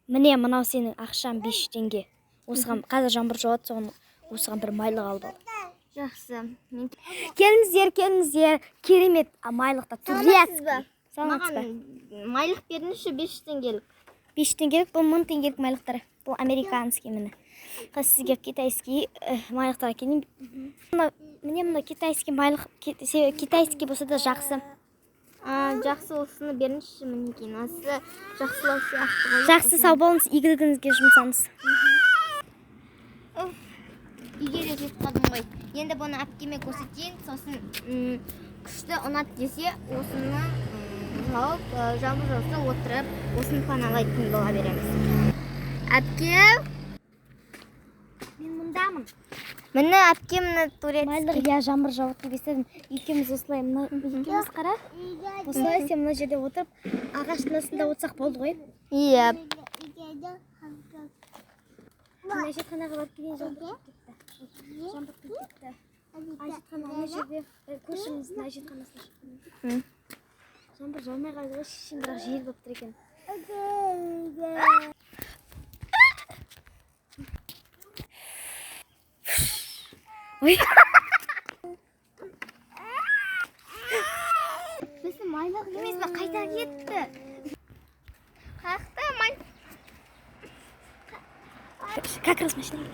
Міне мынау сенің ақшаң 5 теңге. Осыған қазір жаңбыр жауады, соған осыған бір майлық алып ал. Жақсы. Келіңіздер. Керемет майлықта турецкий. Маған майлық беріңізші 5 теңгелік. 5 теңгелік, бұл 1000 теңгелік майлықтар. Бұл американский міне. Қазір сізге китайский майлықтар әкелейін. Міне мына китайский майлық, китайский болса да жақсы. Жақсы осыны беріңізші мінекей. Осы жақсылау сияқты ғой. Жақсы, сау болыңыз, игілігіңізге жұмсаңыз. Үйге де жетіп қалдым ғой. Енді бұны әпкеме көрсетейін, сосын күшті ұнат десе, осыны жауып, жаңбыр жауса отырып, осыны паналайтын бола береміз. Әпке, Мен мұндамын. міне әпке міне турецкий. Майлық, я жаңбыр жауып естідім. Екеуміз осылай, екеуміз қара. Осылай сен мына жерде отырып, ағаштың астында отырсақ болды ғой. Иә. Мына жетханаға барып келген жаңбыр кетті. Әжетхана ана жерде көршіміздің әжетханасына шықтым. Жаңбыр жаумай қалды ғой, шешем бірақ жел болып тұр екен. Ой. Біздің майлық емес пе, қайда кетті? Қаяқта майлық? Как раз машина.